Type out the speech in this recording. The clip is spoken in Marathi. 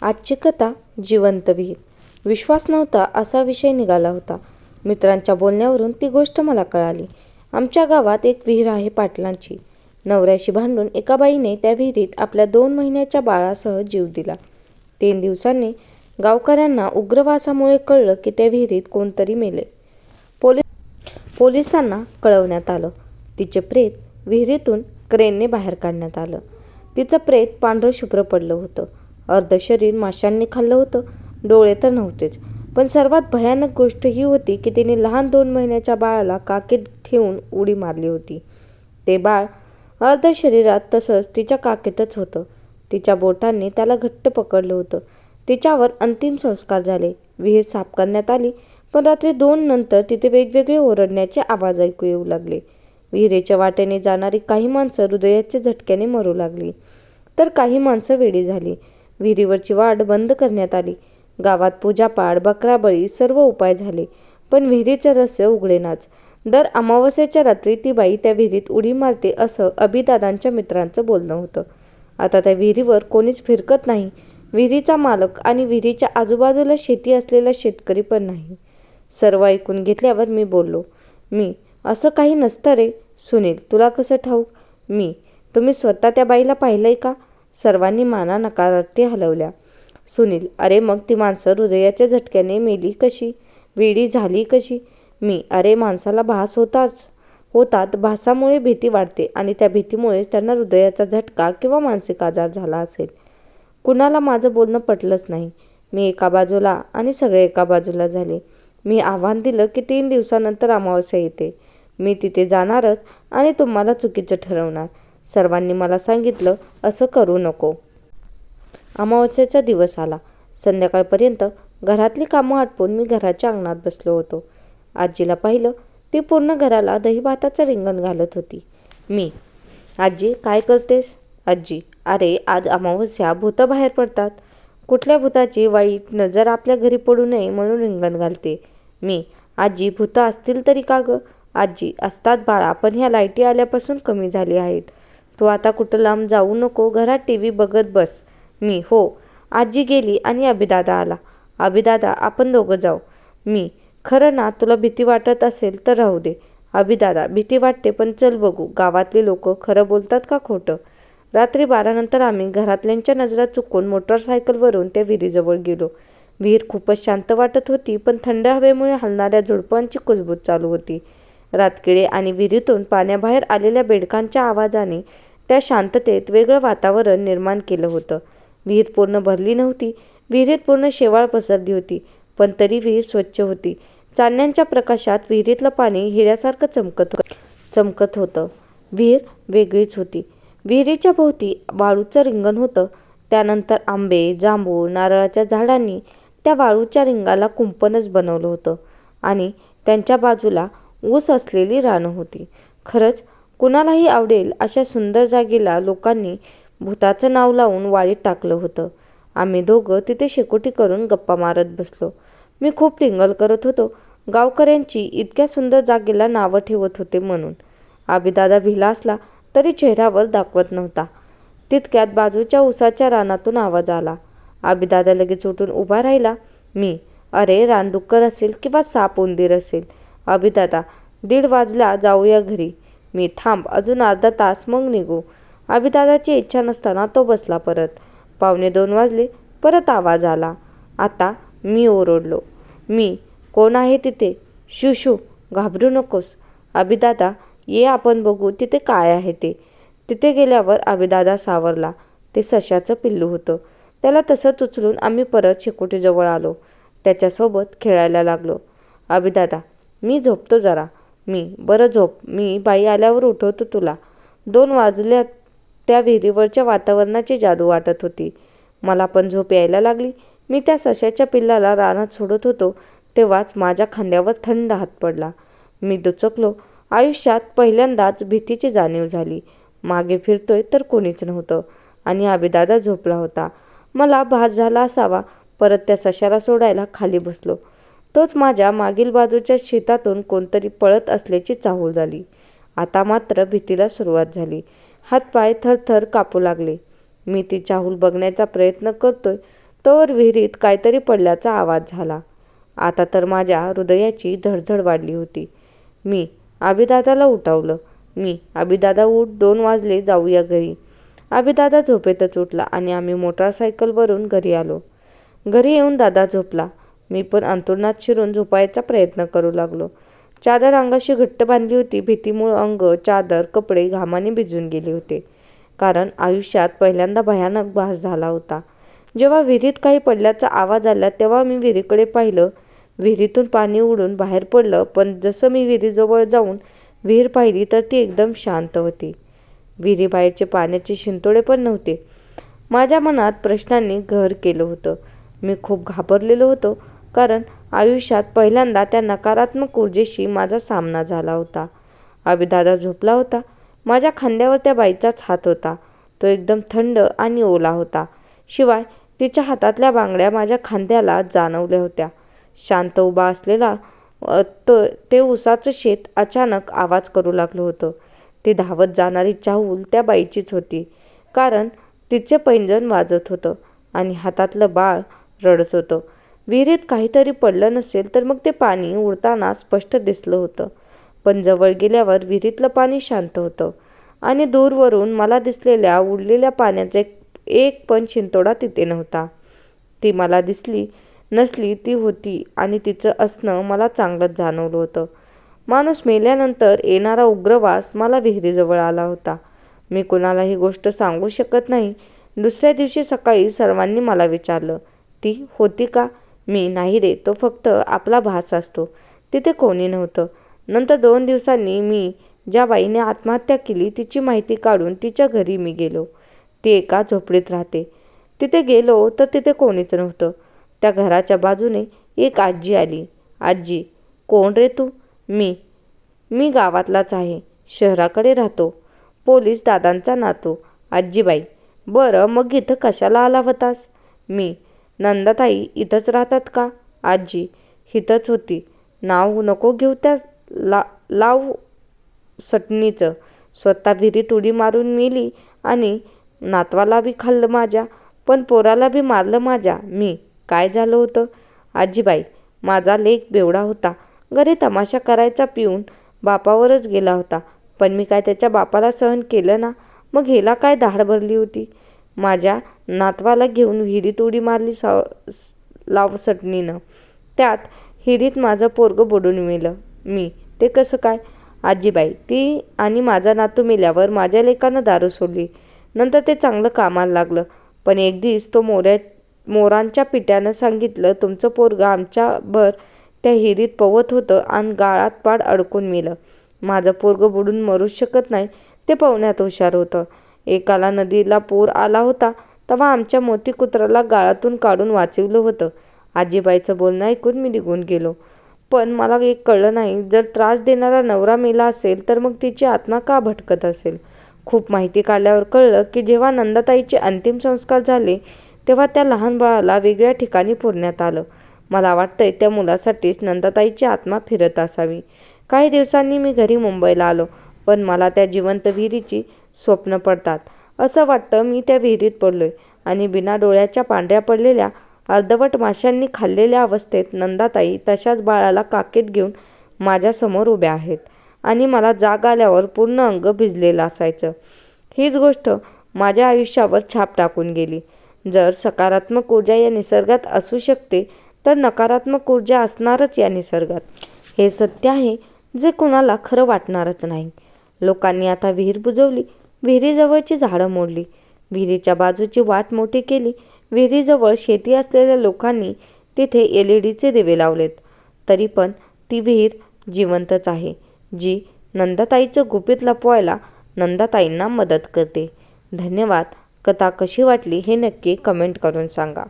आजची कथा जिवंत विहीर. विश्वास नव्हता असा विषय निघाला होता. मित्रांच्या बोलण्यावरून ती गोष्ट मला कळाली. आमच्या गावात एक विहीर आहे पाटलांची. नवऱ्याशी भांडून एका बाईने त्या विहिरीत आपल्या 2 महिन्याच्या बाळासह जीव दिला. 3 दिवसांनी गावकऱ्यांना उग्रवासामुळे कळलं की त्या विहिरीत कोणतरी मेले. पोलिसांना कळवण्यात आलं. तिचे प्रेत विहिरीतून क्रेनने बाहेर काढण्यात आलं. तिचं प्रेत पांढरं शुभ्र पडलं होतं. अर्ध शरीर माशांनी खाल्लं होतं. डोळे तर नव्हतेच. पण सर्वात भयानक गोष्ट ही होती की तिने लहान 2 महिन्याच्या बाळाला काखेत ठेवून उडी मारली होती. ते बाळ अर्ध शरीरात तसंच तिच्या काखेतच होतं. तिच्या बोटांनी त्याला घट्ट पकडलं होतं. तिच्यावर अंतिम संस्कार झाले. विहीर साफ करण्यात आली, पण रात्री 2 नंतर तिथे वेगवेगळे ओरडण्याचे आवाज ऐकू येऊ लागले. विहिरीच्या वाटेने जाणारी काही माणसं हृदयाच्या झटक्याने मरू लागली, तर काही माणसं वेडी झाली. विहिरीवरची वाट बंद करण्यात आली. गावात पूजापाठ, बकराबळी सर्व उपाय झाले, पण विहिरीचं रहस्य उघडेनाच. दर अमावस्येच्या रात्री ती बाई त्या विहिरीत उडी मारते असं अभिदादांच्या मित्रांचं बोलणं होतं. आता त्या विहिरीवर कोणीच फिरकत नाही. विहिरीचा मालक आणि विहिरीच्या आजूबाजूला शेती असलेला शेतकरी पण नाही. सर्व ऐकून घेतल्यावर मी बोललो, मी असं काही नसतं रे. सुनील, तुला कसं ठाऊक? तुम्ही स्वतः त्या बाईला पाहिलंय का? सर्वांनी माना नकारार्थी हलवल्या. सुनील, अरे मग ती माणसं हृदयाच्या झटक्याने मेली कशी? वेडी झाली कशी? अरे माणसाला भास होतात. भासामुळे भीती वाढते आणि त्या भीतीमुळेच त्यांना हृदयाचा झटका किंवा मानसिक आजार झाला असेल. कुणाला माझं बोलणं पटलंच नाही. मी एका बाजूला आणि सगळे एका बाजूला झाले. मी आव्हान दिलं की 3 दिवसानंतर अमावस्या येते. मी तिथे जाणारच आणि तुम्हाला चुकीचं ठरवणार. सर्वांनी मला सांगितलं, असं करू नको. अमावस्येचा दिवस आला. संध्याकाळपर्यंत घरातली कामं आटपून मी घराच्या अंगणात बसलो होतो. आजीला पाहिलं. ती पूर्ण घराला दहीभाताचं रिंगण घालत होती. आजी, काय करतेस? आजी, अरे आज अमावस्या, भूतं बाहेर पडतात. कुठल्या भूताची वाईट नजर आपल्या घरी पडू नये म्हणून रिंगण घालते. आजी, भूतं असतील तरी का गं? आजी, असतात बाळा, पण ह्या लाईटी आल्यापासून कमी झाली आहेत. तू आता कुठं लांब जाऊ नको, घरात टीव्ही बघत बस. हो. आजी गेली आणि अभिदादा आला. अभिदादा, आपण दोघं जाऊ. खरं ना, तुला भीती वाटत असेल तर राहू दे. अभिदादा, भीती वाटते, पण चल बघू गावातली लोक खरं बोलतात का खोटं. रात्री 12 नंतर आम्ही घरातल्यांच्या नजरा चुकून मोटरसायकलवरून त्या विहिरीजवळ गेलो. विहीर खूपच शांत वाटत होती, पण थंड हवेमुळे हलणाऱ्या झुडपांची कुजबूज चालू होती. रातकिडे आणि विहिरीतून पाण्याबाहेर आलेल्या बेडकांच्या आवाजाने त्या शांततेत वेगळं वातावरण निर्माण केलं होतं. विहीर पूर्ण भरली नव्हती. विहिरीत पूर्ण शेवाळ पसरली होती, पण तरी विहीर स्वच्छ होती. चांदण्यांच्या प्रकाशात विहिरीतलं पाणी हिऱ्यासारखं चमकत होतं. विहीर वेगळीच होती. विहिरीच्या भोवती वाळूचं रिंगण होतं. त्यानंतर आंबे, जांभूळ, नारळाच्या झाडांनी त्या वाळूच्या रिंगाला कुंपणच बनवलं होतं आणि त्यांच्या बाजूला ऊस असलेली रानं होती. खरंच कुणालाही आवडेल अशा सुंदर जागेला लोकांनी भूताचं नाव लावून वाळीत टाकलं होतं. आम्ही दोघं तिथे शेकोटी करून गप्पा मारत बसलो. मी खूप टिंगल करत होतो. गावकऱ्यांची इतक्या सुंदर जागेला नावं ठेवत होते म्हणून. अभिदादा भिला असला तरी चेहऱ्यावर दाखवत नव्हता. तितक्यात बाजूच्या ऊसाच्या रानातून आवाज आला. अभिदादा लगेच उठून उभा राहिला. अरे रानडुक्कर असेल किंवा साप उंदीर असेल. अभिदादा, 1:30 वाजला, जाऊया घरी. थांब, अजून अर्धा तास मग निघू. अभिदादाची इच्छा नसताना तो बसला परत. 1:45 वाजले. परत आवाज आला. आता मी ओरडलो. कोण आहे तिथे? शू, घाबरू नकोस. अभिदादा, ये आपण बघू तिथे काय आहे ते. तिथे गेल्यावर अभिदादा सावरला. ते सश्याचं पिल्लू होतं. त्याला तसंच उचलून आम्ही परत शेकोटीजवळ आलो. त्याच्यासोबत खेळायला लागलो. अभिदादा, मी झोपतो जरा. बरं झोप, बाई आल्यावर उठवतो तुला. 2 वाजल्यात. त्या विहिरीवरच्या वातावरणाची जादू वाटत होती. मला पण झोप यायला लागली. मी त्या सश्याच्या पिल्लाला रानात सोडत होतो तेव्हाच माझ्या खांद्यावर थंड हात पडला. मी दुचकलो. आयुष्यात पहिल्यांदाच भीतीची जाणीव झाली. मागे फिरतोय तर कोणीच नव्हतं आणि अभिदादा झोपला होता. मला भास झाला असावा. परत त्या सश्याला सोडायला खाली बसलो. तोच माझ्या मागील बाजूच्या शेतातून कोणतरी पळत असल्याची चाहूल झाली. आता मात्र भीतीला सुरुवात झाली. हातपाय थरथर कापू लागले. मी ती चाहूल बघण्याचा प्रयत्न करतोय, तोवर विहिरीत काहीतरी पडल्याचा आवाज झाला. आता तर माझ्या हृदयाची धडधड वाढली होती. मी अभिदादाला उठवलं. अभिदादा उठ, 2 वाजले, जाऊया घरी. अभिदादा झोपेतच उठला आणि आम्ही मोटारसायकलवरून घरी आलो. घरी येऊन दादा झोपला. मी पण अंथरुणात शिरून झोपायचा प्रयत्न करू लागलो. चादर अंगाशी घट्ट बांधली होती. भीतीमुळे अंग, चादर, कपडे घामाने भिजून गेले होते. कारण आयुष्यात पहिल्यांदा भयानक भास झाला होता. जेव्हा विहिरीत काही पडल्याचा आवाज आला तेव्हा मी विहिरीकडे पाहिलं. विहिरीतून पाणी उडून बाहेर पडलं, पण जसं मी विहिरीजवळ जाऊन विहीर पाहिली तर ती एकदम शांत होती. विहिरीबाहेरचे पाण्याचे शिंतोडे पण नव्हते. माझ्या मनात प्रश्नांनी घर केलं होतं. मी खूप घाबरलेलो होतो, कारण आयुष्यात पहिल्यांदा त्या नकारात्मक ऊर्जेशी माझा सामना झाला होता. अभिदादा झोपला होता. माझ्या खांद्यावर त्या बाईचाच हात होता. तो एकदम थंड आणि ओला होता. शिवाय तिच्या हातातल्या बांगड्या माझ्या खांद्याला जाणवल्या होत्या. शांत उभा असलेला ते उसाचं शेत अचानक आवाज करू लागलं होतं. ती धावत जाणारी चाहूल त्या बाईचीच होती, कारण तिचे पैंजण वाजत होतं आणि हातातलं बाळ रडत होतं. विहिरीत काहीतरी पडलं नसेल तर मग ते पाणी उडताना स्पष्ट दिसलं होतं, पण जवळ गेल्यावर विहिरीतलं पाणी शांत होतं आणि दूरवरून मला दिसलेल्या उडलेल्या पाण्याचा एक पण शिंतोडा तिथे नव्हता. ती मला दिसली नसली ती होती आणि तिचं असणं मला चांगलंच जाणवलं होतं. माणूस मेल्यानंतर येणारा उग्रवास मला विहिरीजवळ आला होता. मी कुणाला ही गोष्ट सांगू शकत नाही. दुसऱ्या दिवशी सकाळी सर्वांनी मला विचारलं, ती होती का? नाही रे, तो फक्त आपला भास असतो. तिथे कोणी नव्हतं. नंतर 2 दिवसांनी मी ज्या बाईने आत्महत्या केली तिची माहिती काढून तिच्या घरी मी गेलो. ती एका झोपडीत राहते. तिथे गेलो तर तिथे कोणीच नव्हतं. त्या घराच्या बाजूने एक आजी आली. आजी, कोण रे तू? मी गावातलाच आहे. शहराकडे राहतो. पोलीस दादांचा नातू. आजीबाई, बरं मग इथं कशाला आला होतास? नंदाताई इथंच राहतात का? आजी, इथंच होती. नाव नको घेऊ त्या लाव सटणीचं. स्वतः विहिरीत उडी मारून मेली आणि नातवाला बी खाल्लं माझ्या, पण पोराला बी मारलं माझ्या. काय झालं होतं? आजीबाई, माझा लेक बेवडा होता. घरी तमाशा करायचा पिऊन बापावरच गेला होता. पण मी काय त्याच्या बापाला सहन केलं ना. मग हिला काय धाड भरली होती. माझ्या नातवाला घेऊन विहिरीत उडी मारली लावसटणीनं. त्यात हिरीत माझं पोरगं बुडून मेलं. ते कसं काय? आजीबाई, ती आणि माझा नातू मेल्यावर माझ्या लेकानं दारू सोडली. नंतर ते चांगलं कामाला लागलं. पण एक दिवस तो मोरांच्या पिट्यानं सांगितलं, तुमचं पोरगं आमच्याभर त्या हिरीत पवत होतं आणि गाळात पाड अडकून मेलं. माझं पोरगं बुडून मरूच शकत नाही. ते पवण्यात हुशार होतं. एकाला नदीला पूर आला होता तेव्हा आमच्या मोती कुत्राला गाळातून काढून वाचवलं होतं. आजीबाईचं बोलणं ऐकून मी निघून गेलो. पण मला एक कळलं नाही, जर त्रास देणारा नवरा मेला असेल तर मग तिची आत्मा का भटकत असेल. खूप माहिती काढल्यावर कळलं की जेव्हा नंदाताईचे अंतिम संस्कार झाले तेव्हा त्या लहान बाळाला वेगळ्या ठिकाणी पुरण्यात आलं. मला वाटतंय त्या मुलासाठीच नंदाताईची आत्मा फिरत असावी. काही दिवसांनी मी घरी मुंबईला आलो, पण मला त्या जिवंत विहिरीची स्वप्न पडतात. असं वाटतं मी त्या विहिरीत पडलोय आणि बिना डोळ्याच्या पांढऱ्या पडलेल्या अर्धवट माशांनी खाल्लेल्या अवस्थेत नंदाताई तशाच बाळाला काकेत घेऊन माझ्यासमोर उभ्या आहेत आणि मला जाग आल्यावर पूर्ण अंग भिजलेलं असायचं. हीच गोष्ट माझ्या आयुष्यावर छाप टाकून गेली. जर सकारात्मक ऊर्जा या निसर्गात असू शकते तर नकारात्मक ऊर्जा असणारच या निसर्गात. हे सत्य आहे जे कुणाला खरं वाटणारच नाही. लोकांनी आता विहीर बुजवली, विहिरीजवळची झाडं मोडली, विहिरीच्या बाजूची वाट मोठी केली. विहिरीजवळ शेती असलेल्या लोकांनी तिथे LED दिवे लावलेत. तरी पण ती विहीर जिवंतच आहे, जी नंदाताईचं गुपित लपवायला नंदाताईंना मदत करते. धन्यवाद. कथा कशी वाटली हे नक्की कमेंट करून सांगा.